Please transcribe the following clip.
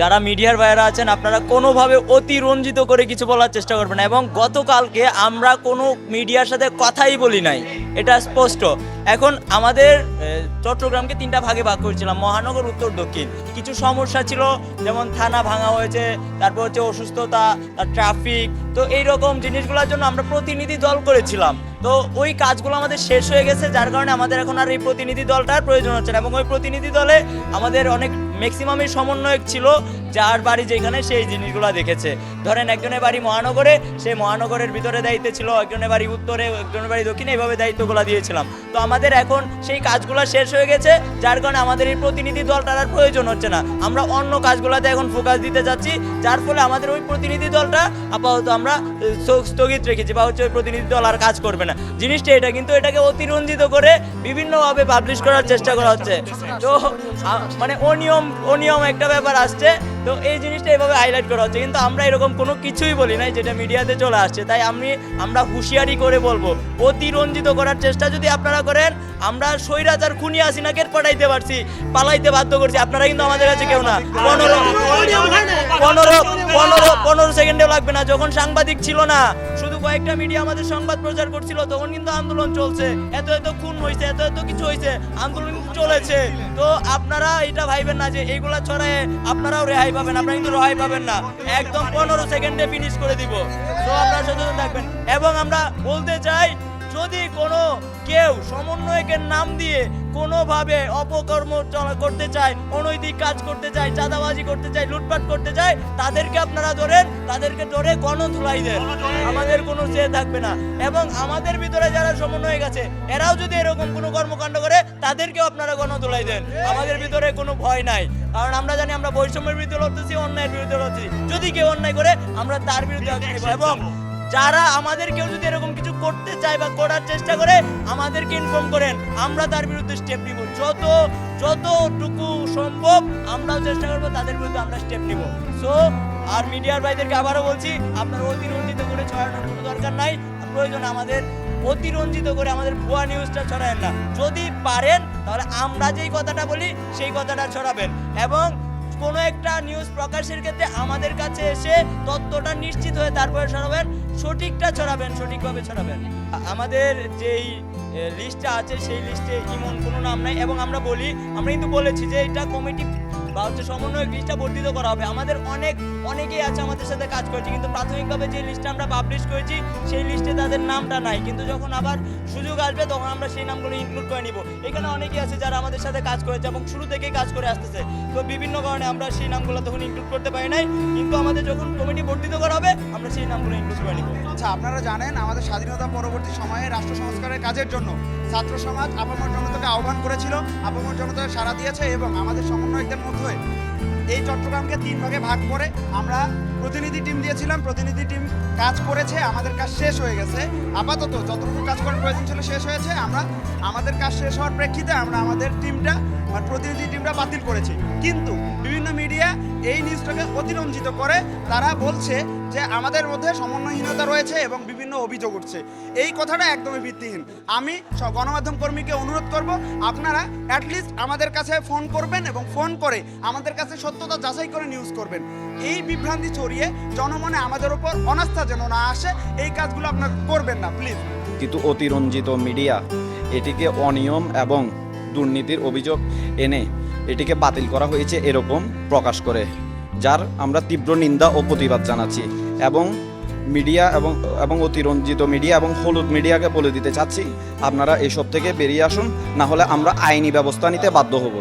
যারা মিডিয়ার বাইরে আছেন আপনারা কোনোভাবে অতিরঞ্জিত করে কিছু বলার চেষ্টা করবেন না। এবং গতকালকে আমরা কোনো মিডিয়ার সাথে কথাই বলি নাই, এটা স্পষ্ট। এখন আমাদের চট্টগ্রামকে 3টা ভাগে ভাগ করেছিলাম, মহানগর, উত্তর, দক্ষিণ। কিছু সমস্যা ছিল, যেমন থানা ভাঙা হয়েছে, তারপর হচ্ছে অসুস্থতা, ট্রাফিক, তো এইরকম জিনিসগুলোর জন্য আমরা প্রতিনিধি দল করেছিলাম। তো ওই কাজগুলো আমাদের শেষ হয়ে গেছে, যার কারণে আমাদের এখন আর এই প্রতিনিধি দলটার প্রয়োজন হচ্ছে না। এবং ওই প্রতিনিধি দলে আমাদের অনেক ম্যাক্সিমামই সমন্বয়ক ছিল, যার বাড়ি যেখানে সেই জিনিসগুলো দেখেছে। ধরেন একজনের বাড়ি মহানগরে, সেই মহানগরের ভিতরে দায়িত্বে ছিল, একজনের বাড়ি উত্তরে, একজনের বাড়ি দক্ষিণে, এইভাবে দায়িত্বগুলো দিয়েছিলাম। তো আমাদের এখন সেই কাজগুলো শেষ হয়ে গেছে, যার কারণে আমাদের এই প্রতিনিধি দলটার আর প্রয়োজন হচ্ছে না। আমরা অন্য কাজগুলোতে এখন ফোকাস দিতে যাচ্ছি, যার ফলে আমাদের ওই প্রতিনিধি দলটা আপাতত আমরা স্থগিত রেখেছি, বা হচ্ছে ওই প্রতিনিধি দল আর কাজ করবে না। জিনিসটা এটা, কিন্তু এটাকে অতিরঞ্জিত করে বিভিন্নভাবে পাবলিশ করার চেষ্টা করা হচ্ছে। তো মানে অনিয়ম একটা ব্যাপার আসছে, তো এই জিনিসটা এভাবে হাইলাইট করা হচ্ছে। কিন্তু আমরা এরকম কোনো কিছুই বলি নাই যেটা মিডিয়াতে চলে আসছে। তাই আমরা হুঁশিয়ারি করে বলবো, অতিরঞ্জিত করার চেষ্টা যদি আপনারা করেন, আমরা স্বৈরাচার খুনি হাসিনাকে পাঠাইতে পারছি, পালাইতে বাধ্য করছি, আপনারা কিন্তু আমাদের কাছে কেউ না। 15 সেকেন্ডেও লাগবে না। যখন সাংবাদিক ছিল না, শুধু কয়েকটা মিডিয়া আমাদের সংবাদ প্রচার করছিল, তখন কিন্তু আন্দোলন চলছে, এত খুন হয়েছে, এত কিছু হয়েছে, আন্দোলন চলেছে। তো আপনারা এটা ভাইবেন না যে এইগুলা ছড়ায় আপনারাও রেহাই পাবেন, আপনারা কিন্তু রেহাই পাবেন না। একদম 15 সেকেন্ডে ফিনিশ করে দিব। তো আপনারা সচেতন থাকবেন। এবং আমরা বলতে চাই, যদি কোনো কেউ সমন্বয়কের নাম দিয়ে কোনোভাবে অপকর্ম করতে চায়, অনৈতিক কাজ করতে চায়, চাঁদাবাজি করতে চায়, লুটপাট করতে চায়, তাদেরকে আপনারা ধরেন, তাদেরকে ধরে গণধুলাই দেন, আমাদের কোনো চেয়ে থাকবে না। এবং আমাদের ভিতরে যারা সমন্বয়ক আছে, এরাও যদি এরকম কোনো কর্মকাণ্ড করে, তাদেরকেও আপনারা গণধুলাই দেন, আমাদের ভিতরে কোনো ভয় নাই। কারণ আমরা জানি আমরা বৈষম্যের বিরুদ্ধে লড়তেছি, অন্যায়ের বিরুদ্ধে লড়তেছি। যদি কেউ অন্যায় করে, আমরা তার বিরুদ্ধে অ্যাকশন নেব। এবং যারা আমাদের কেউ যদি এরকম কিছু করতে চায় বা করার চেষ্টা করে, আমাদেরকে ইনফর্ম করেন, আমরা তার বিরুদ্ধে স্টেপ নিব। যতটুকু সম্ভব আমরাও চেষ্টা করবো, তাদের বিরুদ্ধে আমরা স্টেপ নিব। সো আর মিডিয়ার ভাইদেরকে আবারও বলছি, আপনারা অতিরঞ্জিত করে ছড়ানোর কোনো দরকার নাই। প্রয়োজন আমাদের অতিরঞ্জিত করে আমাদের ভুয়া নিউজটা ছড়াবেন না। যদি পারেন তাহলে আমরা যেই কথাটা বলি সেই কথাটা ছড়াবেন। এবং কোনো একটা নিউজ প্রকাশের ক্ষেত্রে আমাদের কাছে এসে তথ্যটা নিশ্চিত হয়ে তারপরে ছড়াবেন, সঠিকটা ছড়াবেন, সঠিকভাবে ছড়াবেন। আমাদের যেই লিস্টটা আছে সেই লিস্টে ইমন কোনো নাম নাই। এবং আমরা কিন্তু বলেছি যে এটা কমিটি বা হচ্ছে সমন্বয়ক লিস্টটা বর্ধিত করা হবে। আমাদের অনেকেই আছে আমাদের সাথে কাজ করছে, কিন্তু প্রাথমিকভাবে যে লিস্টটা আমরা পাবলিশ করেছি সেই লিস্টে তাদের নামটা নাই। কিন্তু যখন আবার সুযোগ আসবে তখন আমরা সেই নামগুলো ইনক্লুড করে নিব। এখানে অনেকেই আছে যারা আমাদের সাথে কাজ করেছে এবং শুরু থেকেই কাজ করে আসতেছে। তো বিভিন্ন কারণে আমরা সেই নামগুলো তখন ইনক্লুড করতে পারি নাই, কিন্তু আমাদের যখন কমিটি বর্ধিত করা হবে আমরা সেই নামগুলো ইনক্লুড করে নিব। আচ্ছা, আপনারা জানেন আমাদের স্বাধীনতা পরবর্তী সময়ে রাষ্ট্র সংস্কারের কাজের জন্য ছাত্র সমাজ আপামর জনতাকে আহ্বান করেছিল, আপামর জনতাকে সাড়া দিয়েছে। এবং আমাদের সমন্বয়কদের মধ্যে এই চট্টগ্রামকে 3 ভাগে ভাগ করে আমরা প্রতিনিধি টিম দিয়েছিলাম। প্রতিনিধি টিম কাজ করেছে, আমাদের কাজ শেষ হয়ে গেছে। আপাতত যতটুকু কাজ করার প্রয়োজন ছিল শেষ হয়েছে। আমাদের কাজ শেষ হওয়ার প্রেক্ষিতে আমরা আমাদের টিমটা প্রতিনিধি টিমটা বাতিল করেছি। কিন্তু বিভিন্ন মিডিয়া এই নিউজটাকে অতিরঞ্জিত করে তারা বলছে যে আমাদের মধ্যে সমন্বয়হীনতা রয়েছে এবং বিভিন্ন অভিযোগ উঠছে। এই কথাটা একদমই ভিত্তিহীন। আমি গণমাধ্যম কর্মীকে অনুরোধ করব, আপনারা অ্যাটলিস্ট আমাদের কাছে ফোন করবেন এবং ফোন করে আমাদের কাছে সত্যতা যাচাই করে নিউজ করবেন। এই বিভ্রান্তি ছড়িয়ে জনমনে আমাদের ওপর অনাস্থা যেন না আসে, এই কাজগুলো আপনারা করবেন না প্লিজ। কিন্তু অতিরঞ্জিত মিডিয়া এটিকে অনিয়ম এবং দুর্নীতির অভিযোগ এনে এটিকে বাতিল করা হয়েছে এরকম প্রকাশ করে, যার আমরা তীব্র নিন্দা ও প্রতিবাদ জানাচ্ছি। এবং মিডিয়া এবং অতিরঞ্জিত মিডিয়া এবং হলুদ মিডিয়াকে বলে দিতে চাচ্ছি, আপনারা এসব থেকে বেরিয়ে আসুন, না হলে আমরা আইনি ব্যবস্থা নিতে বাধ্য হব।